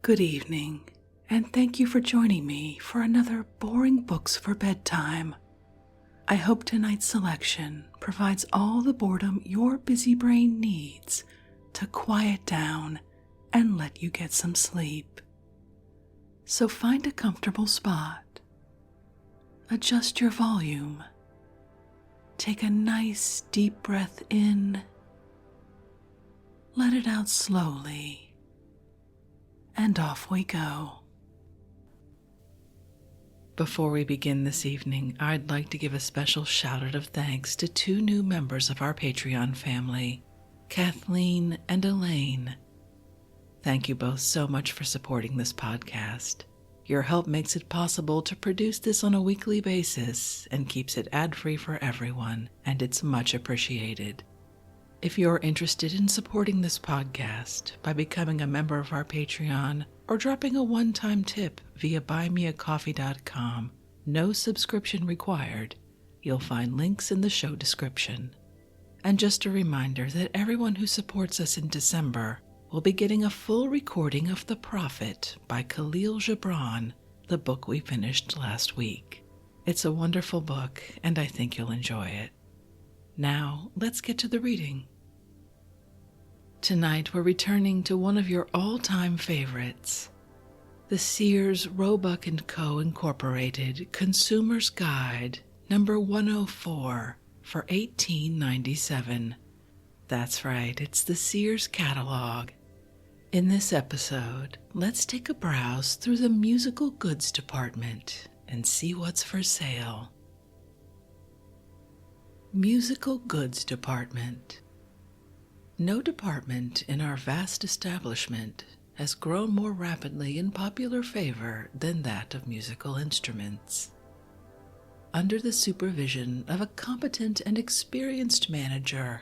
Good evening, and thank you for joining me for another Boring Books for Bedtime. I hope tonight's selection provides all the boredom your busy brain needs to quiet down and let you get some sleep. So find a comfortable spot, adjust your volume, take a nice deep breath in, let it out slowly, and off we go. Before we begin this evening, I'd like to give a special shout out of thanks to two new members of our Patreon family, Kathleen and Elaine. Thank you both so much for supporting this podcast. Your help makes it possible to produce this on a weekly basis and keeps it ad-free for everyone, and it's much appreciated. If you're interested in supporting this podcast by becoming a member of our Patreon or dropping a one-time tip via buymeacoffee.com, no subscription required, you'll find links in the show description. And just a reminder that everyone who supports us in December will be getting a full recording of The Prophet by Khalil Gibran, the book we finished last week. It's a wonderful book, and I think you'll enjoy it. Now, let's get to the reading. Tonight, we're returning to one of your all-time favorites, the Sears, Roebuck & Co. Incorporated Consumer's Guide, number 104, for $18.97. That's right, it's the Sears catalog. In this episode, let's take a browse through the musical goods department and see what's for sale. Musical Goods Department. No department in our vast establishment has grown more rapidly in popular favor than that of musical instruments. Under the supervision of a competent and experienced manager,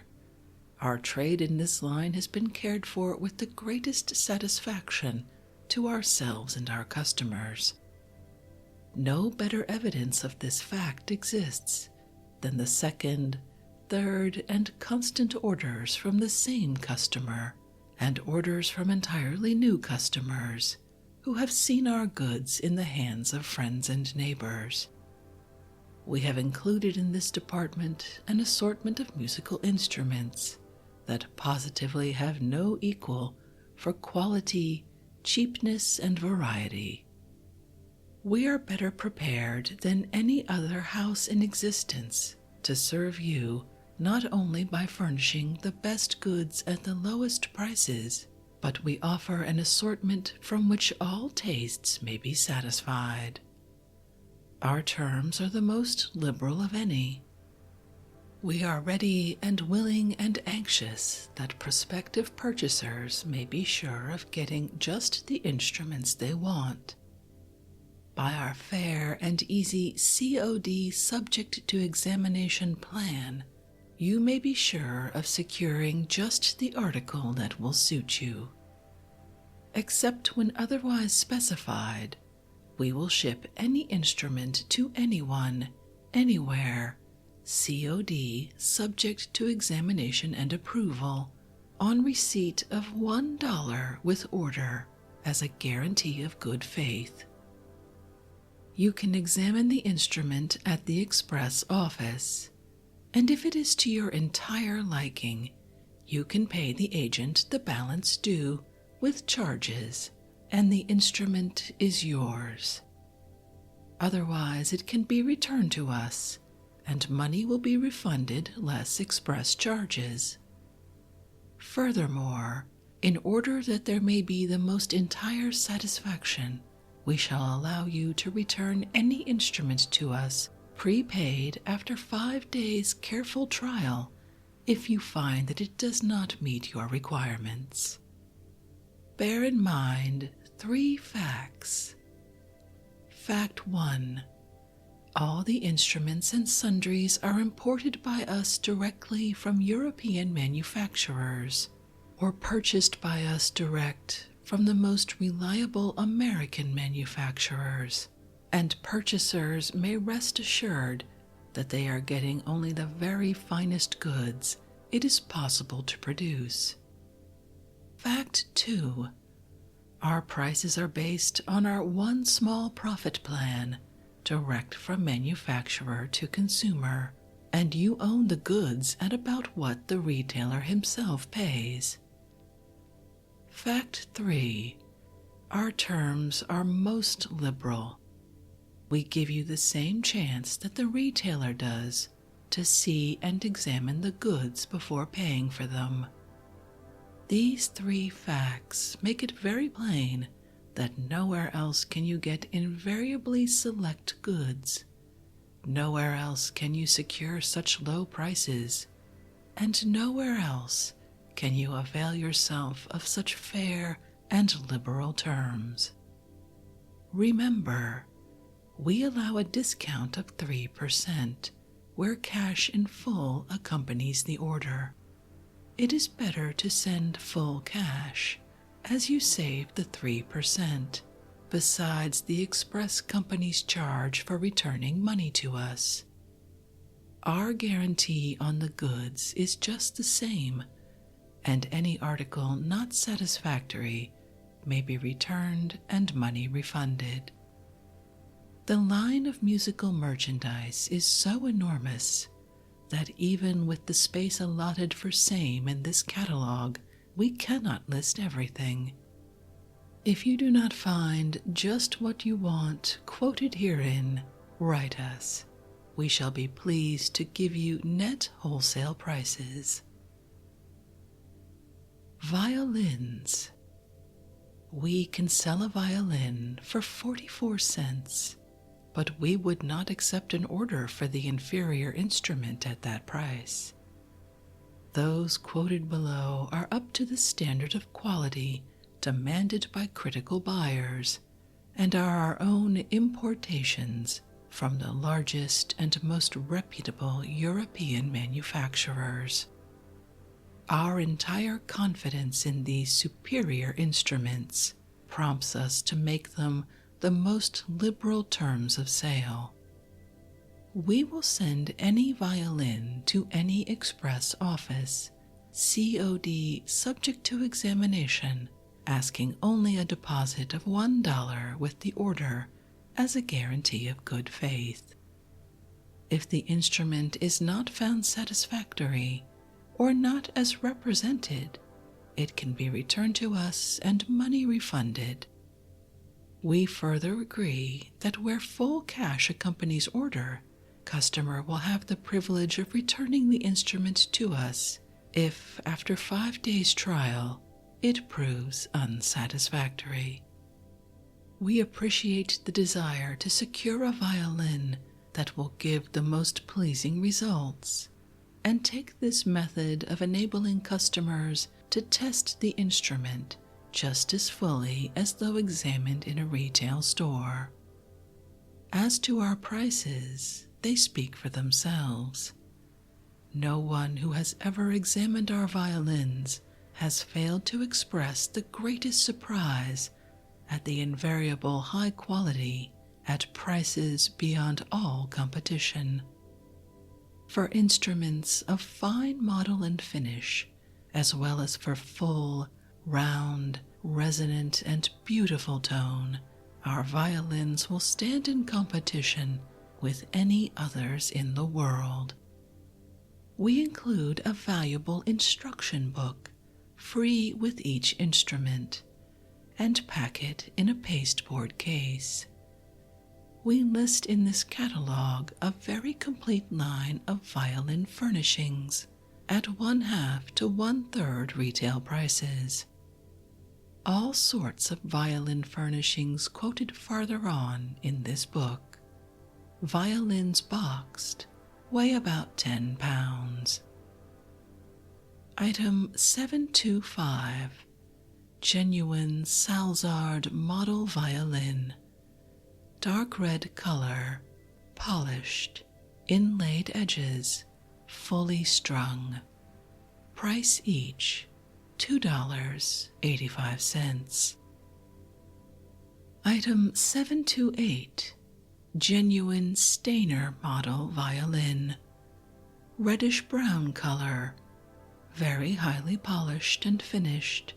our trade in this line has been cared for with the greatest satisfaction to ourselves and our customers. No better evidence of this fact exists than the second, third, and constant orders from the same customer, and orders from entirely new customers who have seen our goods in the hands of friends and neighbors. We have included in this department an assortment of musical instruments that positively have no equal for quality, cheapness, and variety. We are better prepared than any other house in existence to serve you not only by furnishing the best goods at the lowest prices, but we offer an assortment from which all tastes may be satisfied. Our terms are the most liberal of any. We are ready and willing and anxious that prospective purchasers may be sure of getting just the instruments they want. By our fair and easy COD subject to examination plan, you may be sure of securing just the article that will suit you. Except when otherwise specified, we will ship any instrument to anyone, anywhere, COD subject to examination and approval, on receipt of $1 with order as a guarantee of good faith. You can examine the instrument at the express office, and if it is to your entire liking, you can pay the agent the balance due with charges, and the instrument is yours. Otherwise, it can be returned to us, and money will be refunded less express charges. Furthermore, in order that there may be the most entire satisfaction, we shall allow you to return any instrument to us prepaid after 5 days' careful trial if you find that it does not meet your requirements. Bear in mind 3 facts. Fact 1. All the instruments and sundries are imported by us directly from European manufacturers, or purchased by us direct from the most reliable American manufacturers, and purchasers may rest assured that they are getting only the very finest goods it is possible to produce. Fact 2. Our prices are based on our one small profit plan, direct from manufacturer to consumer, and you own the goods at about what the retailer himself pays. Fact 3. Our terms are most liberal. We give you the same chance that the retailer does to see and examine the goods before paying for them. These 3 facts make it very plain that nowhere else can you get invariably select goods. Nowhere else can you secure such low prices, and nowhere else can you avail yourself of such fair and liberal terms. Remember, we allow a discount of 3% where cash in full accompanies the order. It is better to send full cash, as you save the 3%, besides the express company's charge for returning money to us. Our guarantee on the goods is just the same, and any article not satisfactory may be returned and money refunded. The line of musical merchandise is so enormous that even with the space allotted for same in this catalog, we cannot list everything. If you do not find just what you want quoted herein, write us. We shall be pleased to give you net wholesale prices. Violins. We can sell a violin for 44 cents, but we would not accept an order for the inferior instrument at that price. Those quoted below are up to the standard of quality demanded by critical buyers, and are our own importations from the largest and most reputable European manufacturers. Our entire confidence in these superior instruments prompts us to make them the most liberal terms of sale. We will send any violin to any express office, COD subject to examination, asking only a deposit of $1 with the order as a guarantee of good faith. If the instrument is not found satisfactory or not as represented, it can be returned to us and money refunded. We further agree that where full cash accompanies order, customer will have the privilege of returning the instrument to us if, after 5 days' trial, it proves unsatisfactory. We appreciate the desire to secure a violin that will give the most pleasing results, and take this method of enabling customers to test the instrument just as fully as though examined in a retail store. As to our prices, they speak for themselves. No one who has ever examined our violins has failed to express the greatest surprise at the invariable high quality at prices beyond all competition. For instruments of fine model and finish, as well as for full, round, resonant, and beautiful tone, our violins will stand in competition with any others in the world. We include a valuable instruction book, free with each instrument, and pack it in a pasteboard case. We list in this catalog a very complete line of violin furnishings at 1/2 to 1/3 retail prices. All sorts of violin furnishings quoted farther on in this book. Violins boxed weigh about 10 pounds. Item 725. Genuine Salzard model violin. Dark red color, polished, inlaid edges, fully strung. Price each $2.85. Item 728. Genuine Stainer model violin. Reddish brown color, very highly polished and finished.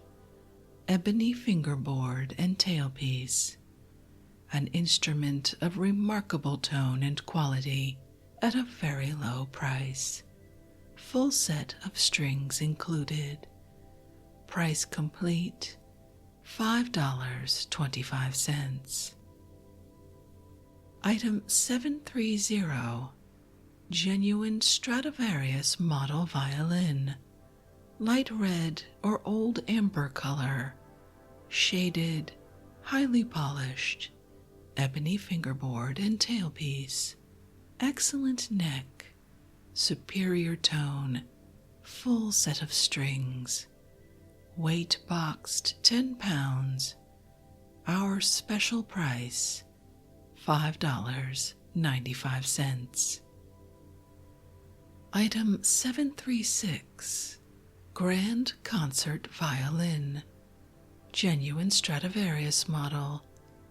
ebony fingerboard and tailpiece, an instrument of remarkable tone and quality at a very low price. Full set of strings included. Price complete, $5.25. Item 730, genuine Stradivarius model violin, light red or old amber color, shaded, highly polished, ebony fingerboard and tailpiece, excellent neck, superior tone, full set of strings, weight boxed 10 pounds, our special price, $5.95. Item 736, grand concert violin, genuine Stradivarius model,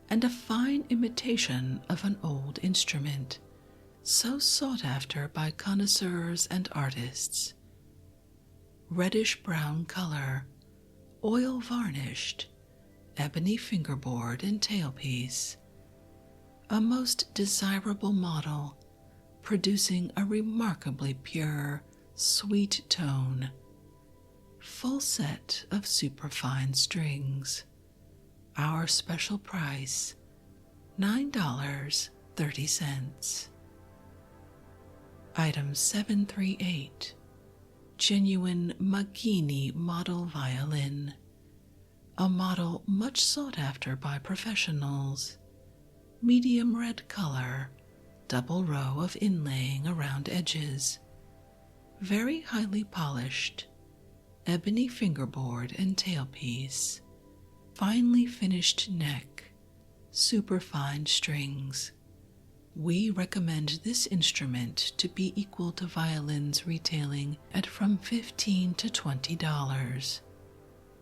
and a fine imitation of an old instrument, so sought after by connoisseurs and artists. Reddish-brown color, oil varnished, ebony fingerboard and tailpiece. A most desirable model, producing a remarkably pure, sweet tone. Full set of superfine strings. Our special price, $9.30. Item 738, genuine Maghini model violin, a model much sought after by professionals. Medium red color, double row of inlaying around edges. Very highly polished, ebony fingerboard and tailpiece. Finely finished neck, superfine strings. We recommend this instrument to be equal to violins retailing at from $15 to $20.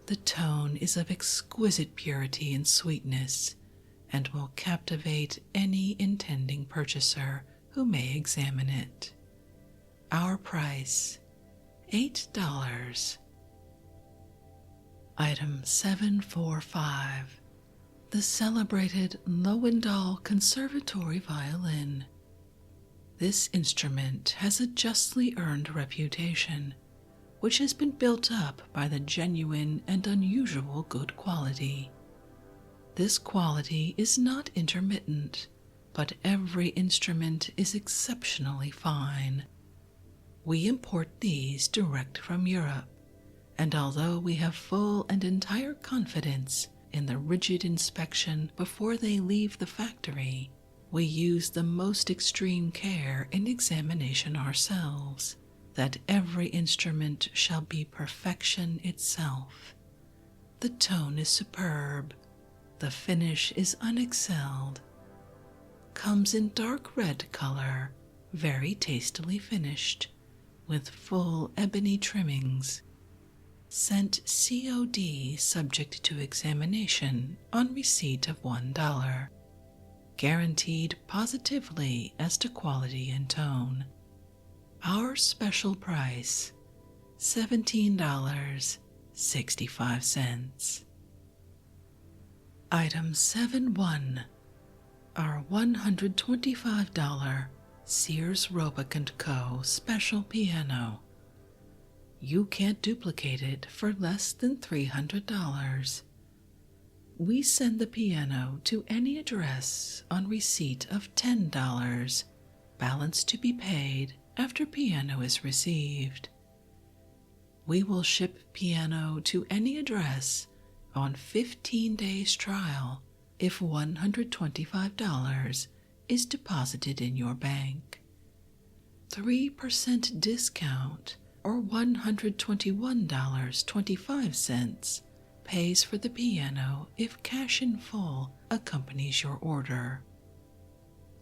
The tone is of exquisite purity and sweetness, and will captivate any intending purchaser who may examine it. Our price, $8. Item 745, the celebrated Lowendahl Conservatory violin. This instrument has a justly earned reputation, which has been built up by the genuine and unusual good quality. This quality is not intermittent, but every instrument is exceptionally fine. We import these direct from Europe, and although we have full and entire confidence in the rigid inspection before they leave the factory, we use the most extreme care in examination ourselves, that every instrument shall be perfection itself. The tone is superb, the finish is unexcelled, comes in dark red color, very tastily finished, with full ebony trimmings. Sent COD subject to examination on receipt of $1. Guaranteed positively as to quality and tone. Our special price, $17.65. Item 71, our $125 Sears Roebuck & Co. special piano. You can't duplicate it for less than $300. We send the piano to any address on receipt of $10, balance to be paid after piano is received. We will ship piano to any address on 15 days trial if $125 is deposited in your bank. 3% discount or $121.25 pays for the piano if cash in full accompanies your order.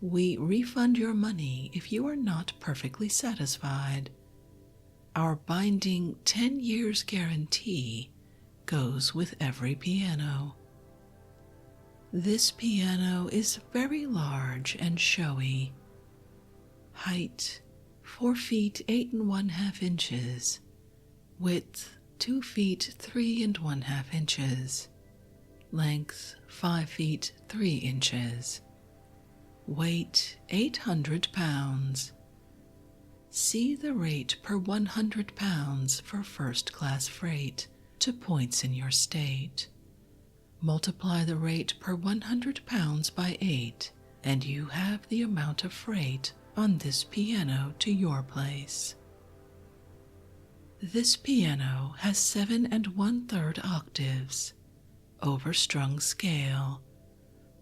We refund your money if you are not perfectly satisfied. Our binding 10 years guarantee goes with every piano. This piano is very large and showy. Height 4 feet 8 1/2 inches, width 2 feet 3 1/2 inches, length 5 feet 3 inches, weight 800 pounds. See the rate per 100 pounds for first-class freight to points in your state. Multiply the rate per 100 pounds by 8, and you have the amount of freight on this piano to your place. This piano has 7 1/3 octaves, overstrung scale,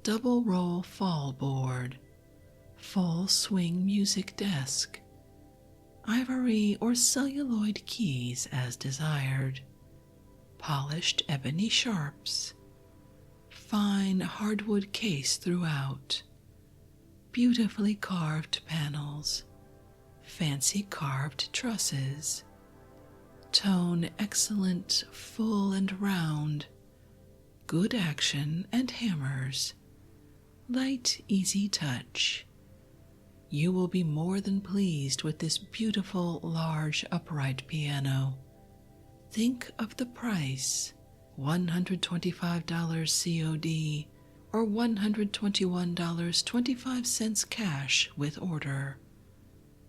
double roll fall board, full swing music desk, ivory or celluloid keys as desired, polished ebony sharps, fine hardwood case throughout, beautifully carved panels, fancy carved trusses, tone excellent, full and round, good action and hammers, light, easy touch. You will be more than pleased with this beautiful, large, upright piano. Think of the price, $125 COD or $121.25 cash with order.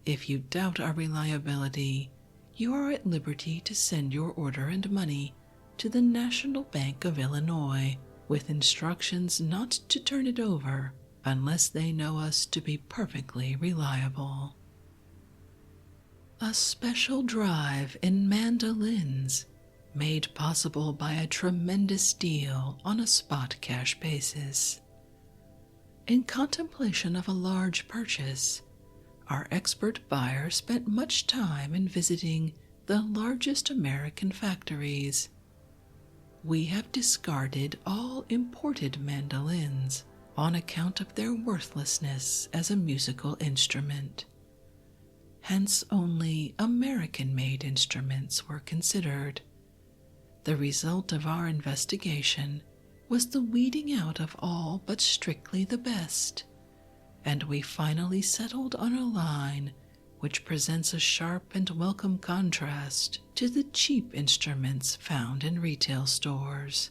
If you doubt our reliability, you are at liberty to send your order and money to the National Bank of Illinois with instructions not to turn it over unless they know us to be perfectly reliable. A special drive in mandolins, made possible by a tremendous deal on a spot cash basis. In contemplation of a large purchase, our expert buyer spent much time in visiting the largest American factories. We have discarded all imported mandolins on account of their worthlessness as a musical instrument. Hence only American-made instruments were considered. The result of our investigation was the weeding out of all but strictly the best, and we finally settled on a line which presents a sharp and welcome contrast to the cheap instruments found in retail stores.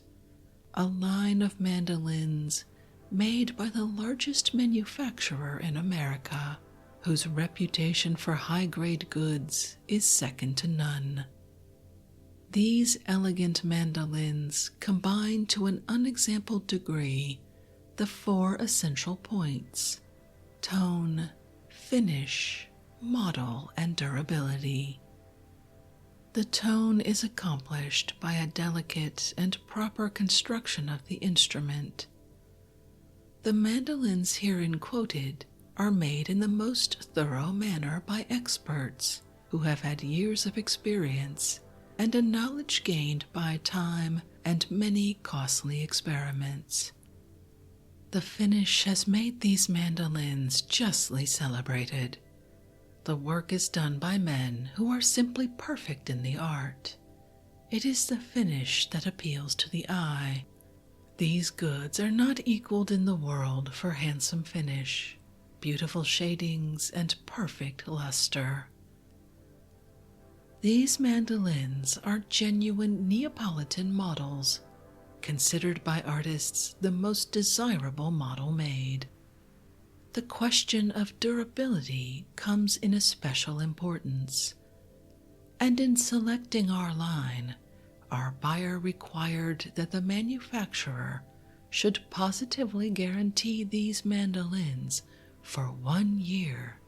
A line of mandolins made by the largest manufacturer in America, whose reputation for high-grade goods is second to none. These elegant mandolins combine to an unexampled degree the 4 essential points: tone, finish, model, and durability. The tone is accomplished by a delicate and proper construction of the instrument. The mandolins herein quoted are made in the most thorough manner by experts who have had years of experience and a knowledge gained by time and many costly experiments. The finish has made these mandolins justly celebrated. The work is done by men who are simply perfect in the art. It is the finish that appeals to the eye. These goods are not equaled in the world for handsome finish, beautiful shadings, and perfect luster. These mandolins are genuine Neapolitan models, considered by artists the most desirable model made. The question of durability comes in especial importance, and in selecting our line, our buyer required that the manufacturer should positively guarantee these mandolins for 1 year.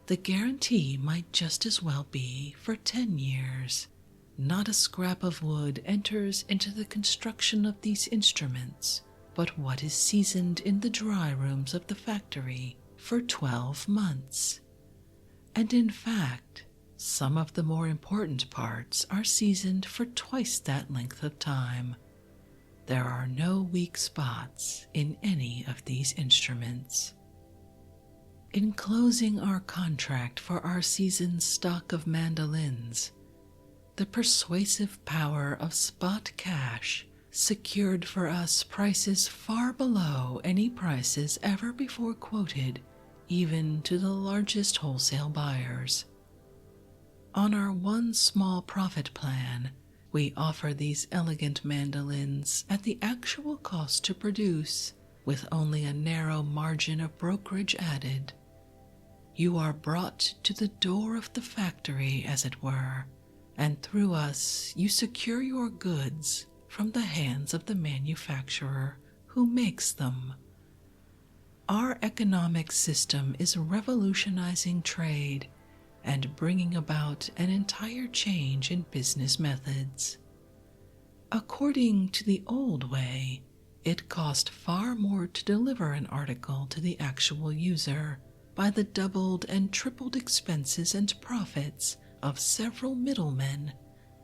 The guarantee might just as well be for 10 years. Not a scrap of wood enters into the construction of these instruments, but what is seasoned in the dry rooms of the factory for 12 months. And in fact, some of the more important parts are seasoned for twice that length of time. There are no weak spots in any of these instruments. In closing our contract for our season's stock of mandolins, the persuasive power of spot cash secured for us prices far below any prices ever before quoted, even to the largest wholesale buyers. On our one small profit plan, we offer these elegant mandolins at the actual cost to produce, with only a narrow margin of brokerage added. You are brought to the door of the factory, as it were, and through us you secure your goods from the hands of the manufacturer who makes them. Our economic system is revolutionizing trade and bringing about an entire change in business methods. According to the old way, it cost far more to deliver an article to the actual user by the doubled and tripled expenses and profits of several middlemen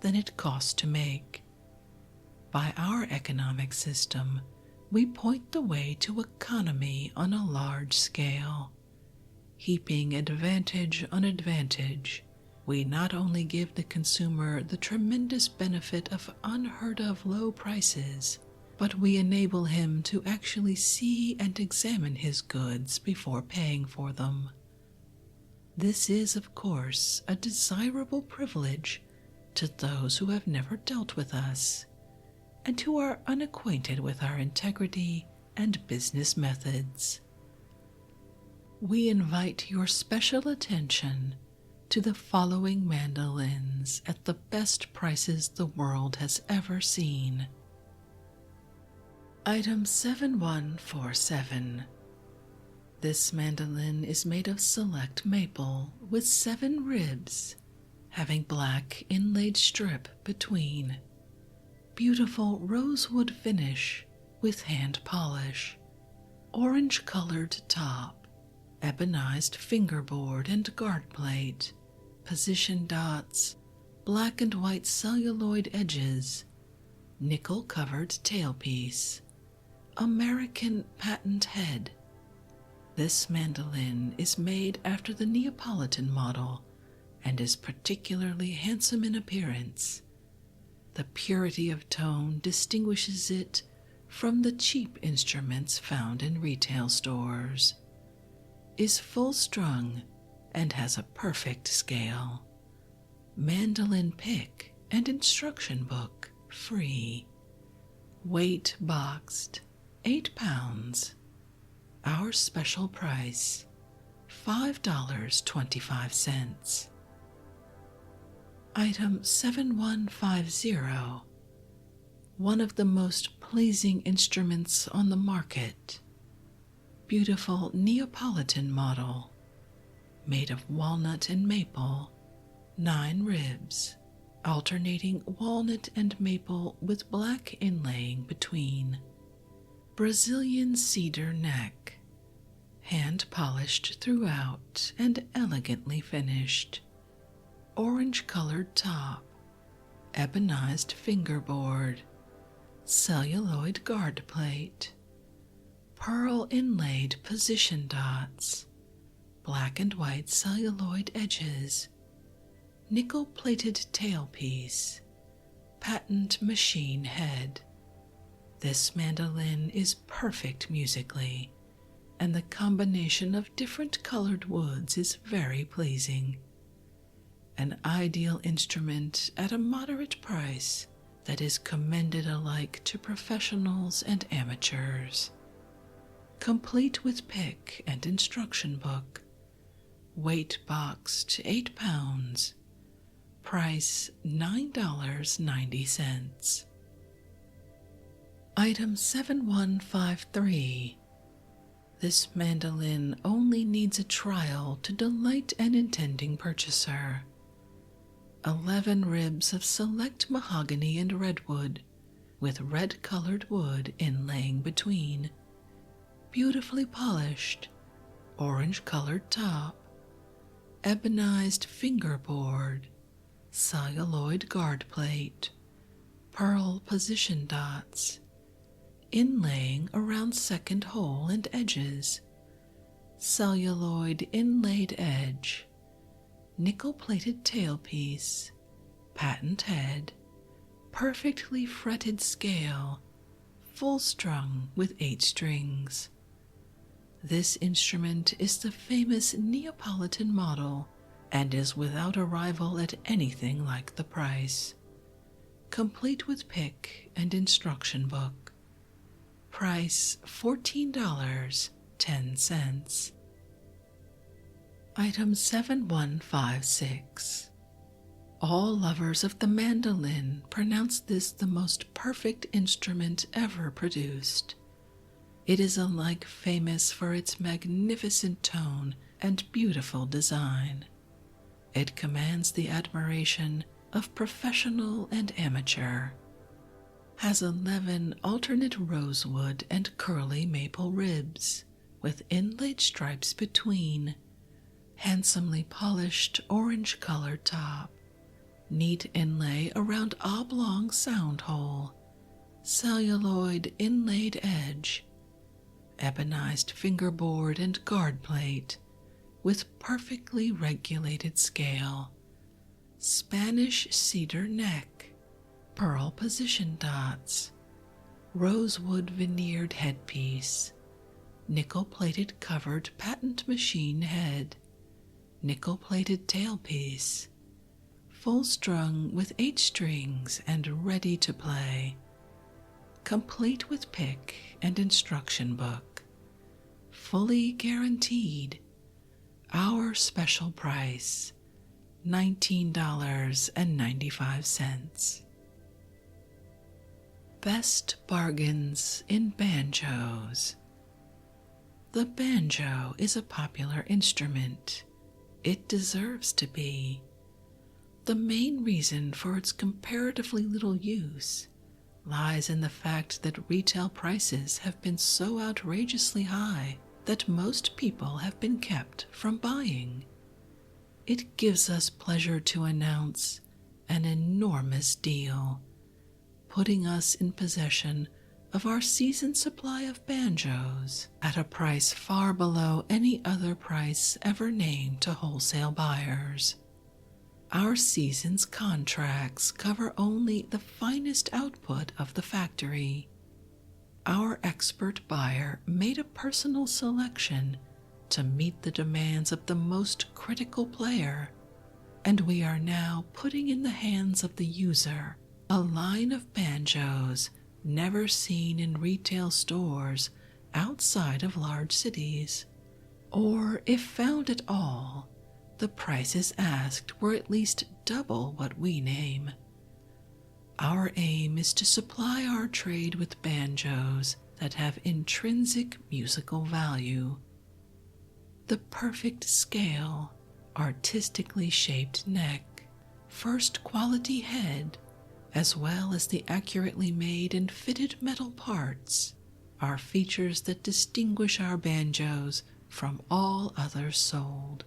than it cost to make. By our economic system, we point the way to economy on a large scale. Heaping advantage on advantage, we not only give the consumer the tremendous benefit of unheard of low prices, but we enable him to actually see and examine his goods before paying for them. This is, of course, a desirable privilege to those who have never dealt with us and who are unacquainted with our integrity and business methods. We invite your special attention to the following mandolins at the best prices the world has ever seen. Item 7147. This mandolin is made of select maple with 7 ribs, having black inlaid strip between. Beautiful rosewood finish with hand polish, orange-colored top, ebonized fingerboard and guard plate, position dots, black and white celluloid edges, nickel-covered tailpiece, American patent head. This mandolin is made after the Neapolitan model and is particularly handsome in appearance. The purity of tone distinguishes it from the cheap instruments found in retail stores, is full-strung, and has a perfect scale. Mandolin pick and instruction book free. Weight boxed, 8 pounds. Our special price, $5.25. Item 7150. One of the most pleasing instruments on the market. Beautiful Neapolitan model, made of walnut and maple, 9 ribs, alternating walnut and maple with black inlaying between. Brazilian cedar neck, hand polished throughout and elegantly finished. Orange-colored top, ebonized fingerboard, celluloid guard plate, pearl inlaid position dots, black and white celluloid edges, nickel-plated tailpiece, patent machine head. This mandolin is perfect musically, and the combination of different colored woods is very pleasing. An ideal instrument at a moderate price that is commended alike to professionals and amateurs. Complete with pick and instruction book. Weight boxed 8 pounds. Price $9.90. Item 7153. This mandolin only needs a trial to delight an intending purchaser. 11 ribs of select mahogany and redwood, with red-colored wood inlaying between. Beautifully polished, orange-colored top, ebonized fingerboard, celluloid guard plate, pearl position dots, inlaying around second hole and edges, celluloid inlaid edge, nickel-plated tailpiece, patent head, perfectly fretted scale, full-strung with 8 strings. This instrument is the famous Neapolitan model and is without a rival at anything like the price. Complete with pick and instruction book. Price $14.10. Item 7156. All lovers of the mandolin pronounce this the most perfect instrument ever produced. It is alike famous for its magnificent tone and beautiful design. It commands the admiration of professional and amateur. Has 11 alternate rosewood and curly maple ribs, with inlaid stripes between, handsomely polished orange-colored top, neat inlay around oblong sound hole, celluloid inlaid edge, ebonized fingerboard and guard plate, with perfectly regulated scale, Spanish cedar neck, pearl position dots, rosewood veneered headpiece, nickel-plated covered patent machine head, nickel-plated tailpiece, full strung with 8 strings and ready to play, complete with pick and instruction book, fully guaranteed. Our special price, $19.95. Best bargains in banjos. The banjo is a popular instrument. It deserves to be. The main reason for its comparatively little use lies in the fact that retail prices have been so outrageously high that most people have been kept from buying. It gives us pleasure to announce an enormous deal, putting us in possession of our season supply of banjos at a price far below any other price ever named to wholesale buyers. Our season's contracts cover only the finest output of the factory. Our expert buyer made a personal selection to meet the demands of the most critical player, and we are now putting in the hands of the user a line of banjos never seen in retail stores outside of large cities, or if found at all, the prices asked were at least double what we name. Our aim is to supply our trade with banjos that have intrinsic musical value. The perfect scale, artistically shaped neck, first quality head, as well as the accurately made and fitted metal parts, are features that distinguish our banjos from all others sold.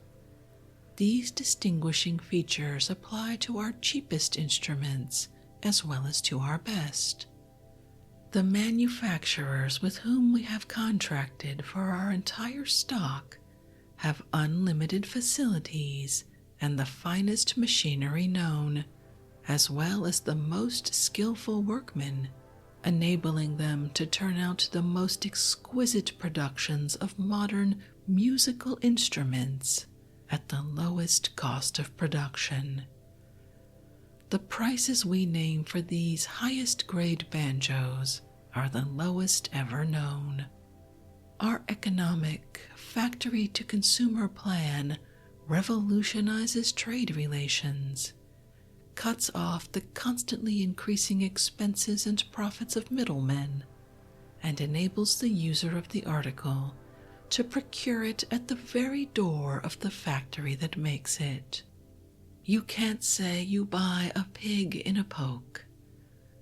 These distinguishing features apply to our cheapest instruments as well as to our best. The manufacturers with whom we have contracted for our entire stock have unlimited facilities and the finest machinery known, as well as the most skillful workmen, enabling them to turn out the most exquisite productions of modern musical instruments at the lowest cost of production. The prices we name for these highest grade banjos are the lowest ever known. Our economic, factory to consumer plan revolutionizes trade relations, cuts off the constantly increasing expenses and profits of middlemen, and enables the user of the article to procure it at the very door of the factory that makes it. You can't say you buy a pig in a poke.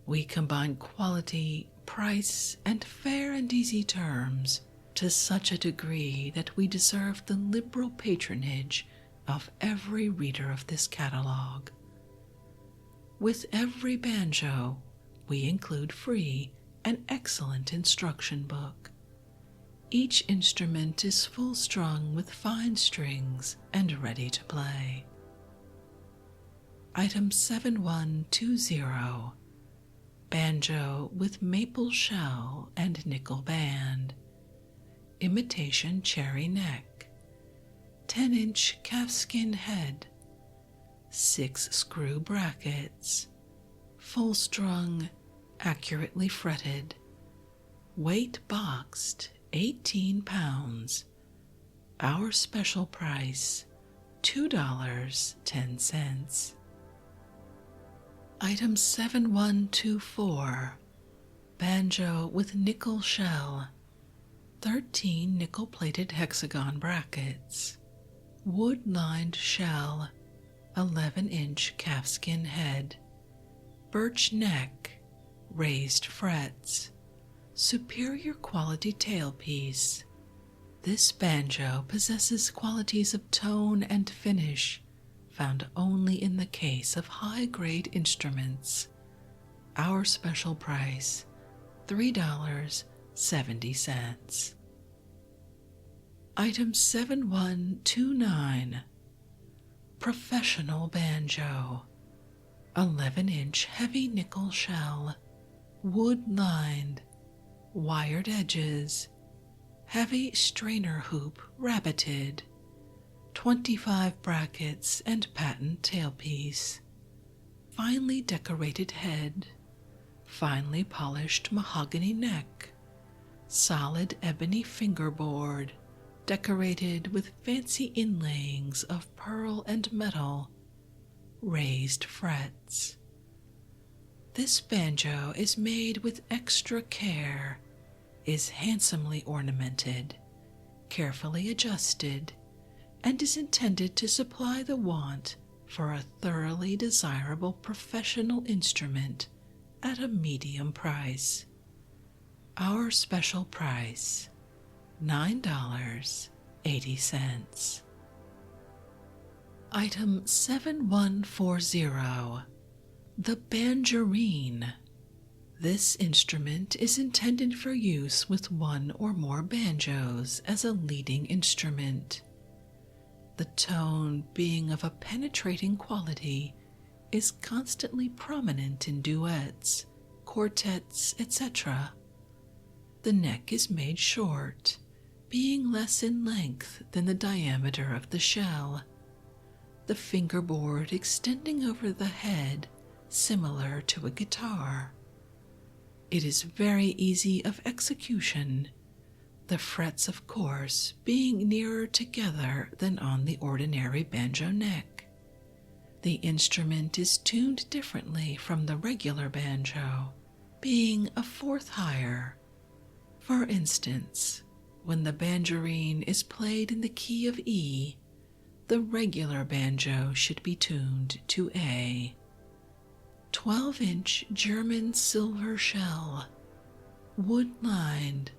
We combine quality, price, and fair and easy terms to such a degree that we deserve the liberal patronage of every reader of this catalog. With every banjo, we include free an excellent instruction book. Each instrument is full strung with fine strings and ready to play. Item 7120. Banjo with maple shell and nickel band. Imitation cherry neck. 10-inch calfskin head, 6 screw brackets, full strung, accurately fretted, weight boxed 18 pounds. Our special price $2.10. Item 7124, banjo with nickel shell, 13 nickel-plated hexagon brackets, wood-lined shell, 11-inch calfskin head, birch neck, raised frets, superior quality tailpiece. This banjo possesses qualities of tone and finish found only in the case of high-grade instruments. Our special price, $3.70. Item 7129, professional banjo, 11-inch heavy nickel shell, wood-lined, wired edges, heavy strainer hoop rabbited, 25 brackets and patent tailpiece, finely decorated head, finely polished mahogany neck, solid ebony fingerboard, decorated with fancy inlayings of pearl and metal, raised frets. This banjo is made with extra care, is handsomely ornamented, carefully adjusted, and is intended to supply the want for a thoroughly desirable professional instrument at a medium price. Our special price, $9.80. Item 7140, the banjorine. This instrument is intended for use with one or more banjos as a leading instrument. The tone, being of a penetrating quality, is constantly prominent in duets, quartets, etc. The neck is made short, being less in length than the diameter of the shell, the fingerboard extending over the head, similar to a guitar. It is very easy of execution, the frets, of course, being nearer together than on the ordinary banjo neck. The instrument is tuned differently from the regular banjo, being a fourth higher. For instance, when the banjorine is played in the key of E, the regular banjo should be tuned to A. 12-inch German silver shell, wood-lined,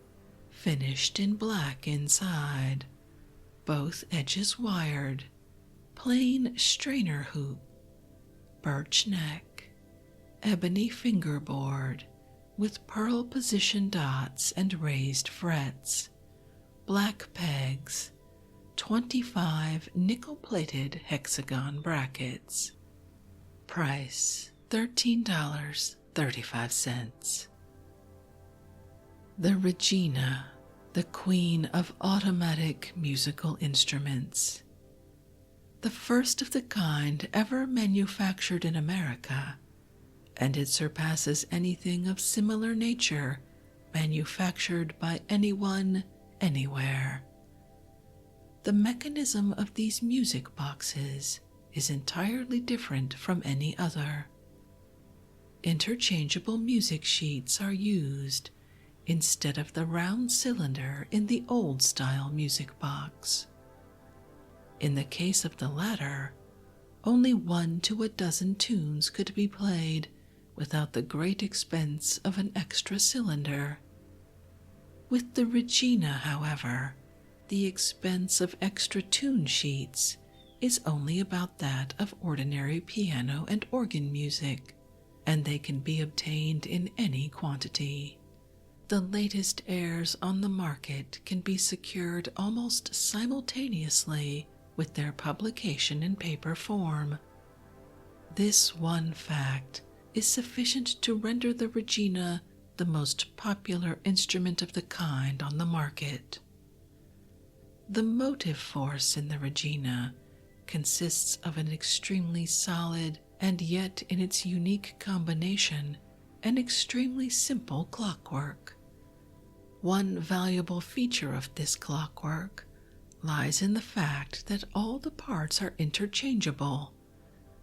finished in black inside, both edges wired, plain strainer hoop, birch neck, ebony fingerboard with pearl position dots and raised frets, black pegs, 25 nickel-plated hexagon brackets. Price, $13.35. The Regina, the queen of automatic musical instruments. The first of the kind ever manufactured in America, and it surpasses anything of similar nature manufactured by anyone, anywhere. The mechanism of these music boxes is entirely different from any other. Interchangeable music sheets are used instead of the round cylinder in the old-style music box. In the case of the latter, only 1 to a dozen tunes could be played without the great expense of an extra cylinder. With the Regina, however, the expense of extra tune sheets is only about that of ordinary piano and organ music, and they can be obtained in any quantity. The latest airs on the market can be secured almost simultaneously with their publication in paper form. This one fact is sufficient to render the Regina the most popular instrument of the kind on the market. The motive force in the Regina consists of an extremely solid and yet, in its unique combination, an extremely simple clockwork. One valuable feature of this clockwork lies in the fact that all the parts are interchangeable,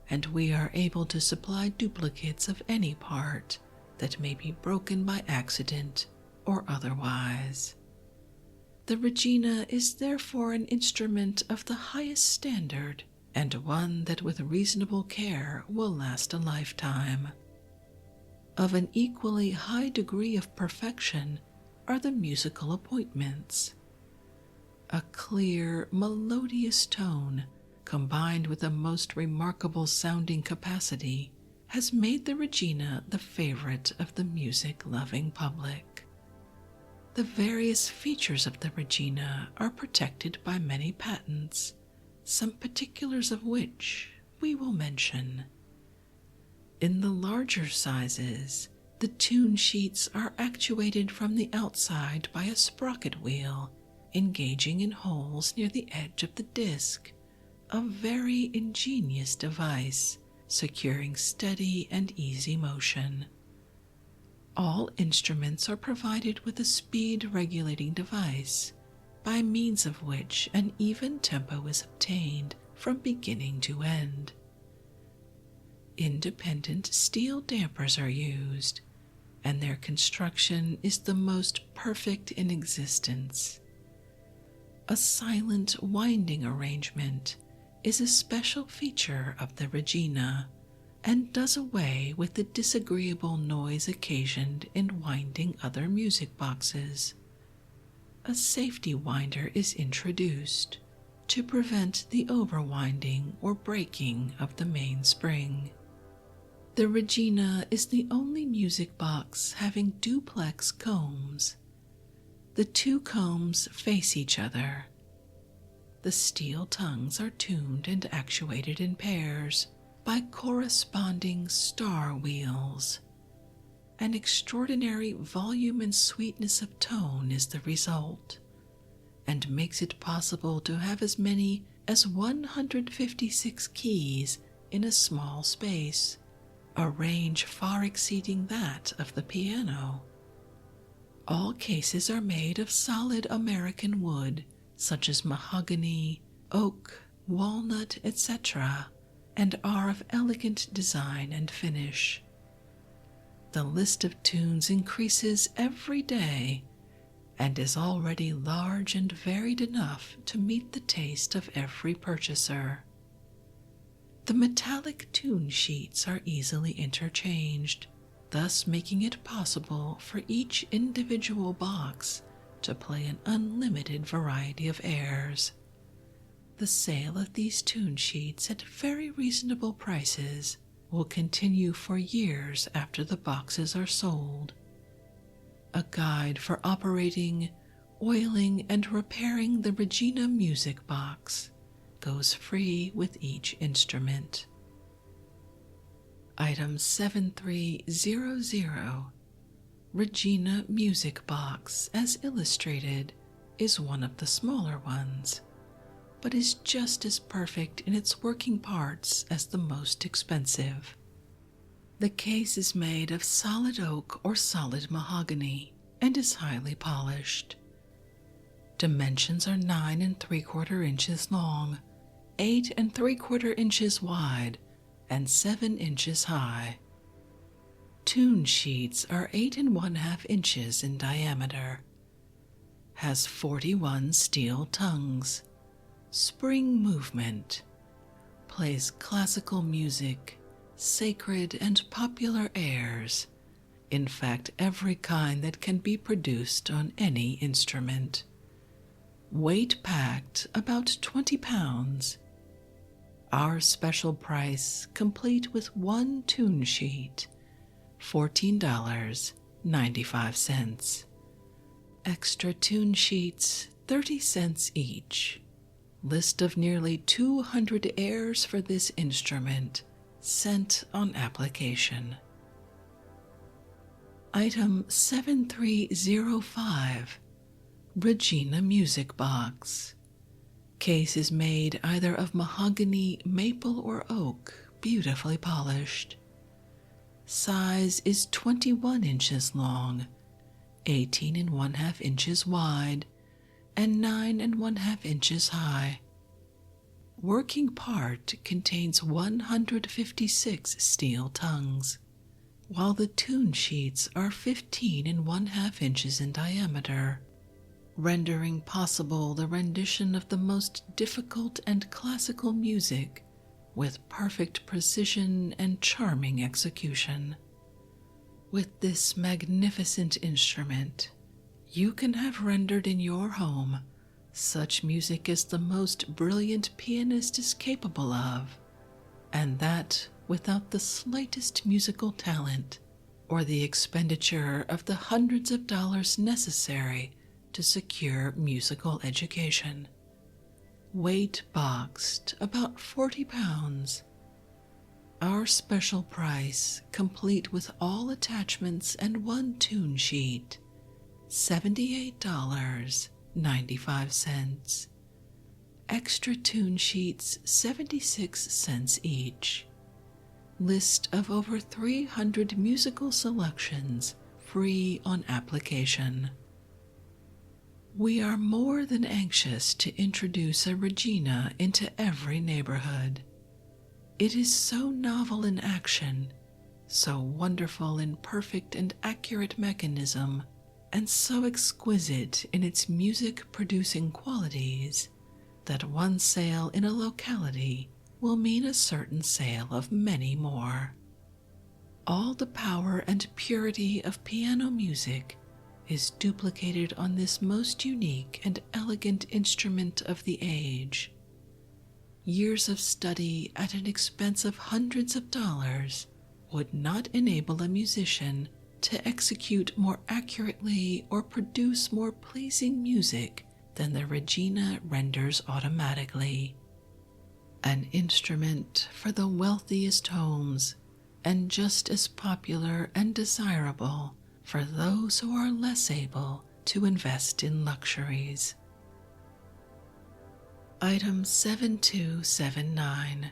and we are able to supply duplicates of any part that may be broken by accident or otherwise. The Regina is therefore an instrument of the highest standard, and one that with reasonable care will last a lifetime. Of an equally high degree of perfection are the musical appointments. A clear, melodious tone, combined with a most remarkable sounding capacity, has made the Regina the favorite of the music-loving public. The various features of the Regina are protected by many patents, some particulars of which we will mention. In the larger sizes, the tune sheets are actuated from the outside by a sprocket wheel engaging in holes near the edge of the disc, a very ingenious device securing steady and easy motion. All instruments are provided with a speed-regulating device, by means of which an even tempo is obtained from beginning to end. Independent steel dampers are used, and their construction is the most perfect in existence. A silent winding arrangement is a special feature of the Regina, and does away with the disagreeable noise occasioned in winding other music boxes. A safety winder is introduced to prevent the overwinding or breaking of the mainspring. The Regina is the only music box having duplex combs. The two combs face each other. The steel tongues are tuned and actuated in pairs by corresponding star wheels. An extraordinary volume and sweetness of tone is the result, and makes it possible to have as many as 156 keys in a small space, a range far exceeding that of the piano. All cases are made of solid American wood, such as mahogany, oak, walnut, etc., and are of elegant design and finish. The list of tunes increases every day, and is already large and varied enough to meet the taste of every purchaser. The metallic tune sheets are easily interchanged, thus making it possible for each individual box to play an unlimited variety of airs. The sale of these tune sheets at very reasonable prices will continue for years after the boxes are sold. A guide for operating, oiling, and repairing the Regina music box goes free with each instrument. Item 7300, Regina Music Box, as illustrated, is one of the smaller ones, but is just as perfect in its working parts as the most expensive. The case is made of solid oak or solid mahogany and is highly polished. Dimensions are 9 3/4 inches long, 8 3/4 inches wide, and 7 inches high. Tune sheets are 8 1/2 inches in diameter. Has 41 steel tongues. Spring movement. Plays classical music, sacred and popular airs. In fact, every kind that can be produced on any instrument. Weight packed about 20 pounds. Our special price, complete with one tune sheet, $14.95. Extra tune sheets, 30 cents each. List of nearly 200 airs for this instrument, sent on application. Item 7305, Regina Music Box, Case is made either of mahogany, maple, or oak, beautifully polished. Size is 21 inches long, 18 and 1/2 inches wide, and 9 and 1/2 inches high. Working part contains 156 steel tongues, while the tune sheets are 15 and 1/2 inches in diameter, rendering possible the rendition of the most difficult and classical music with perfect precision and charming execution. With this magnificent instrument, you can have rendered in your home such music as the most brilliant pianist is capable of, and that without the slightest musical talent or the expenditure of the hundreds of dollars necessary to secure musical education. Weight boxed about 40 pounds. Our special price, complete with all attachments and one tune sheet, $78.95. Extra tune sheets 76 cents each. List of over 300 musical selections, free on application. We are more than anxious to introduce a Regina into every neighborhood. It is so novel in action, so wonderful in perfect and accurate mechanism, and so exquisite in its music-producing qualities, that one sale in a locality will mean a certain sale of many more. All the power and purity of piano music is duplicated on this most unique and elegant instrument of the age. Years of study at an expense of hundreds of dollars would not enable a musician to execute more accurately or produce more pleasing music than the Regina renders automatically. An instrument for the wealthiest homes, and just as popular and desirable for those who are less able to invest in luxuries. Item 7279.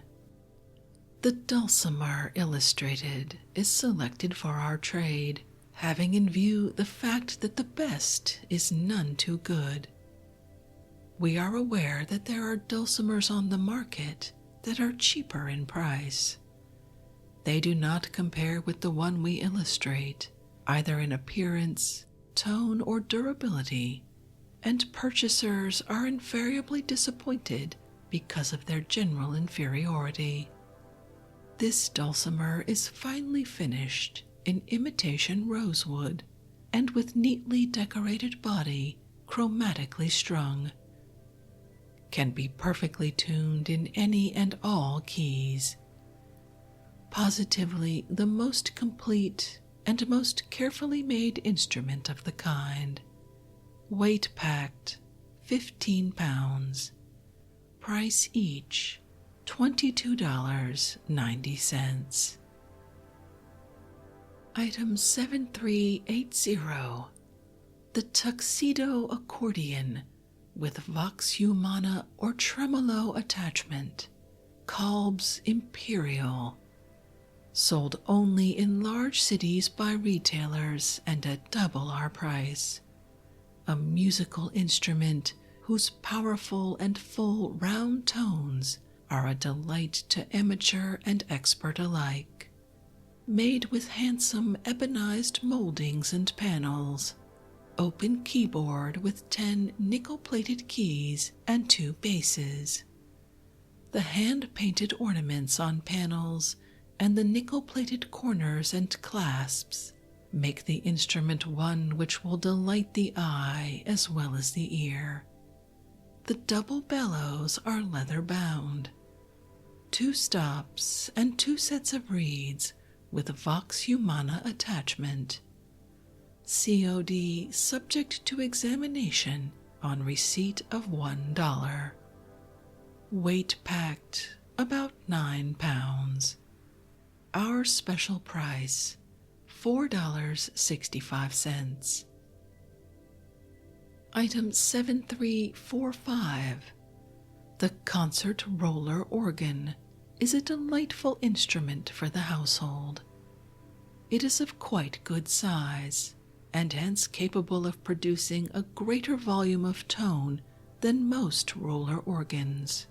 The dulcimer illustrated is selected for our trade, having in view the fact that the best is none too good. We are aware that there are dulcimers on the market that are cheaper in price. They do not compare with the one we illustrate, either in appearance, tone, or durability, and purchasers are invariably disappointed because of their general inferiority. This dulcimer is finely finished in imitation rosewood, and with neatly decorated body chromatically strung. Can be perfectly tuned in any and all keys. Positively the most complete and most carefully made instrument of the kind. Weight packed, 15 pounds. Price each, $22.90. Item 7380. The Tuxedo Accordion with Vox Humana or Tremolo attachment. Kolb's Imperial. Sold only in large cities by retailers and at double our price. A musical instrument whose powerful and full round tones are a delight to amateur and expert alike. Made with handsome ebonized moldings and panels. Open keyboard with 10 nickel-plated keys and 2 basses. The hand-painted ornaments on panels and the nickel-plated corners and clasps make the instrument one which will delight the eye as well as the ear. The double bellows are leather-bound. 2 stops and 2 sets of reeds with Vox Humana attachment. COD subject to examination on receipt of $1. Weight packed about 9 pounds. Our special price, $4.65. Item 7345. The concert roller organ is a delightful instrument for the household. It is of quite good size, and hence capable of producing a greater volume of tone than most roller organs.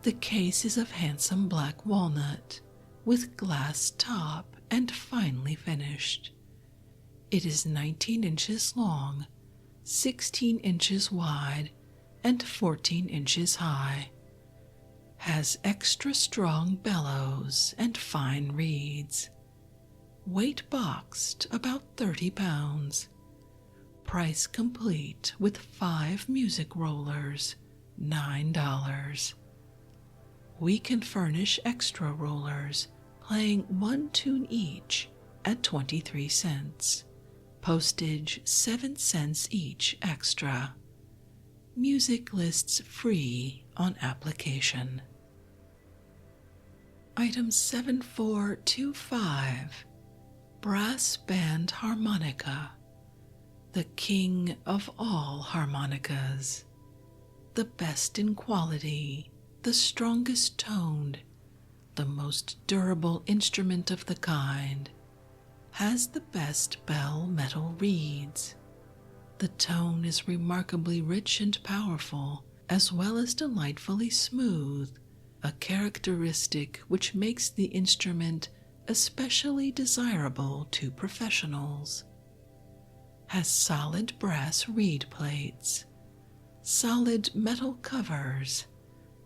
The case is of handsome black walnut, with glass top and finely finished. It is 19 inches long, 16 inches wide, and 14 inches high. Has extra strong bellows and fine reeds. Weight boxed about 30 pounds. Price complete with 5 music rollers, $9. We can furnish extra rollers, playing 1 tune each at 23 cents. Postage 7 cents each extra. Music lists free on application. Item 7425. Brass band harmonica. The king of all harmonicas. The best in quality, the strongest toned, the most durable instrument of the kind. Has the best bell metal reeds. The tone is remarkably rich and powerful, as well as delightfully smooth, a characteristic which makes the instrument especially desirable to professionals. Has solid brass reed plates, solid metal covers,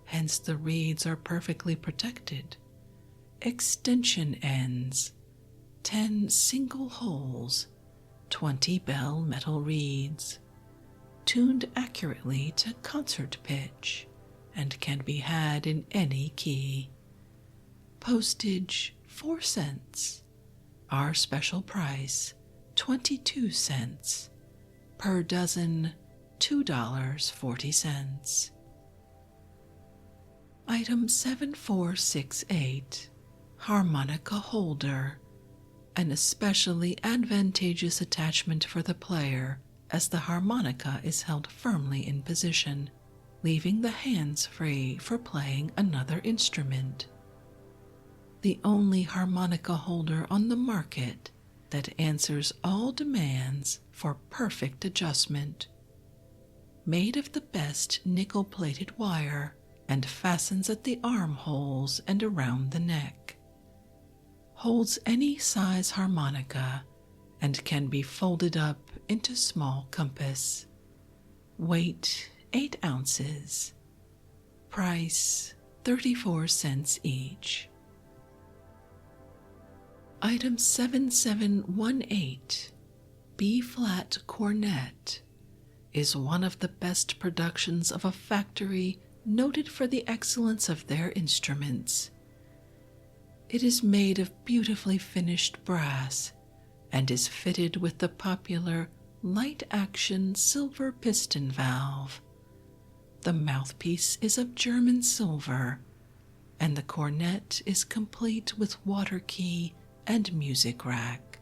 hence the reeds are perfectly protected, extension ends, 10 single holes, 20 bell metal reeds, tuned accurately to concert pitch, and can be had in any key. Postage 4 cents. Our special price 22 cents. Per dozen $2.40. Item 7468. Harmonica holder. An especially advantageous attachment for the player, as the harmonica is held firmly in position, leaving the hands free for playing another instrument. The only harmonica holder on the market that answers all demands for perfect adjustment. Made of the best nickel-plated wire and fastens at the armholes and around the neck. Holds any size harmonica and can be folded up into small compass. Weight 8 ounces. Price 34 cents each. Item 7718, B-flat cornet, is one of the best productions of a factory noted for the excellence of their instruments. It is made of beautifully finished brass and is fitted with the popular light-action silver piston valve. The mouthpiece is of German silver, and the cornet is complete with water key and music rack.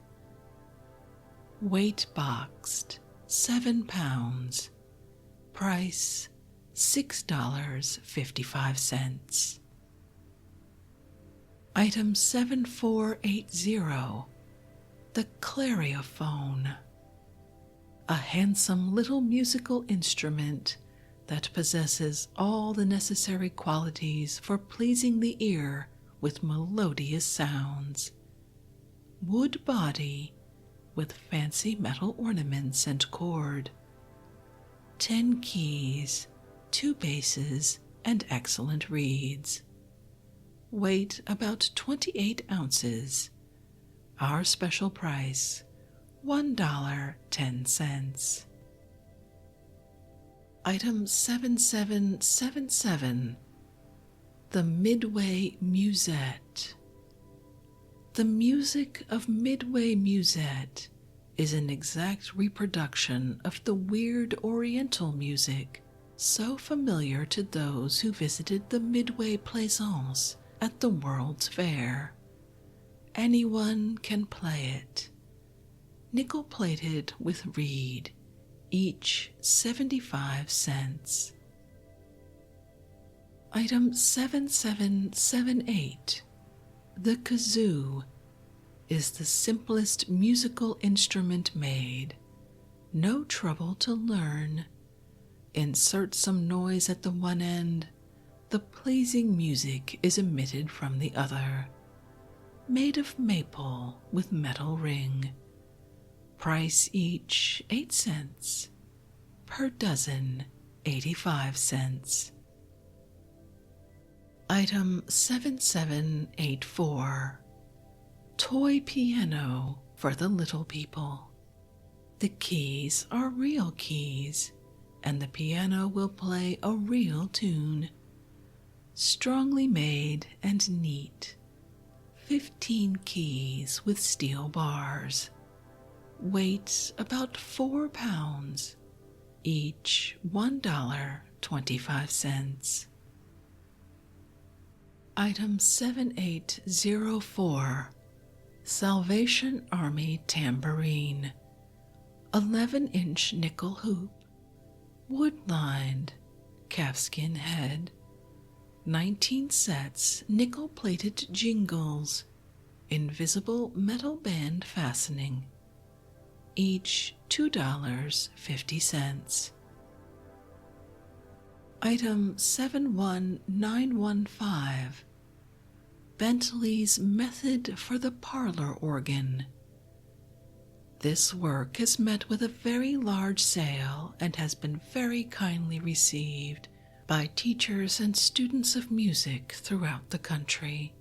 Weight boxed, 7 pounds. Price, $6.55. Item 7480, the clariophone. A handsome little musical instrument that possesses all the necessary qualities for pleasing the ear with melodious sounds. Wood body with fancy metal ornaments and cord. 10 keys, 2 basses, and excellent reeds. Weight about 28 ounces. Our special price, $1.10. Item 7777, the Midway Musette. The music of Midway Musette is an exact reproduction of the weird Oriental music so familiar to those who visited the Midway Plaisance at the World's Fair. Anyone can play it. Nickel-plated with reed, each 75 cents. Item 7778. The kazoo is the simplest musical instrument made. No trouble to learn. Insert some noise at the one end. The pleasing music is emitted from the other. Made of maple with metal ring. Price each 8 cents. Per dozen 85 cents. Item 7784. Toy piano for the little people. The keys are real keys, and the piano will play a real tune. Strongly made and neat. 15 keys with steel bars. Weight about 4 pounds. Each $1.25. Item 7804. Salvation Army tambourine. 11-inch nickel hoop. Wood-lined. Calfskin head. 19 sets nickel-plated jingles. Invisible metal band fastening. Each $2.50. Item 71915. Bentley's Method for the Parlor Organ. This work has met with a very large sale and has been very kindly received by teachers and students of music throughout the country.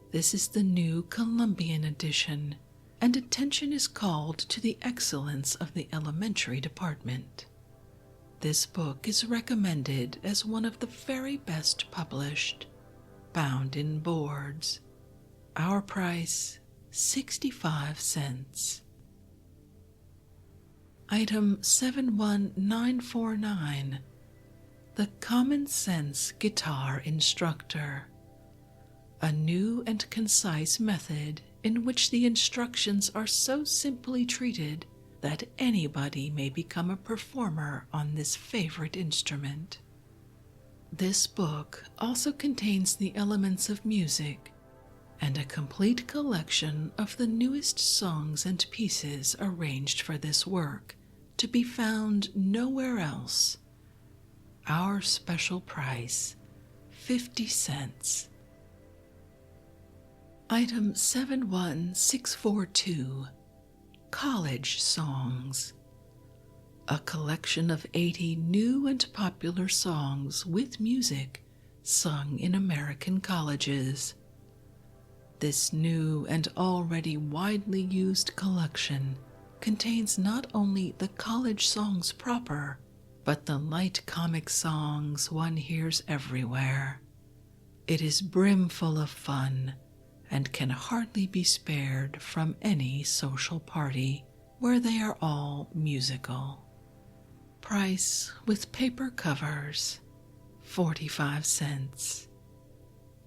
This is the new Columbian edition, and attention is called to the excellence of the elementary department. This book is recommended as one of the very best published, bound in boards. Our price, 65 cents. Item 71949. The Common Sense Guitar Instructor. A new and concise method in which the instructions are so simply treated that anybody may become a performer on this favorite instrument. This book also contains the elements of music and a complete collection of the newest songs and pieces arranged for this work, to be found nowhere else. Our special price, 50 cents. Item 71642. College Songs. A collection of 80 new and popular songs with music sung in American colleges. This new and already widely used collection contains not only the college songs proper, but the light comic songs one hears everywhere. It is brimful of fun and can hardly be spared from any social party where they are all musical. Price with paper covers, 45 cents.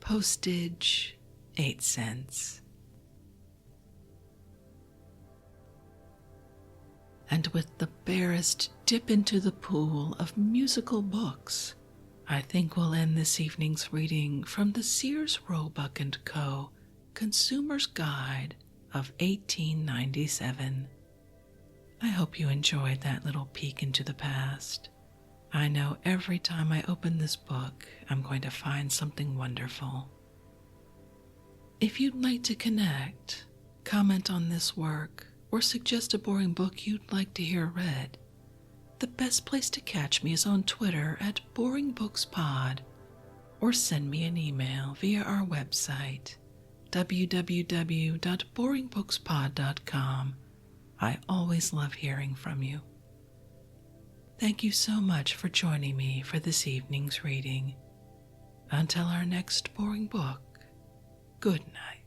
Postage, 8 cents. And with the barest dip into the pool of musical books, I think we'll end this evening's reading from the Sears, Roebuck & Co. Consumer's Guide of 1897. I hope you enjoyed that little peek into the past. I know every time I open this book, I'm going to find something wonderful. If you'd like to connect, comment on this work, or suggest a boring book you'd like to hear read, the best place to catch me is on Twitter at BoringBooksPod, or send me an email via our website, www.boringbookspod.com. I always love hearing from you. Thank you so much for joining me for this evening's reading. Until our next boring book, good night.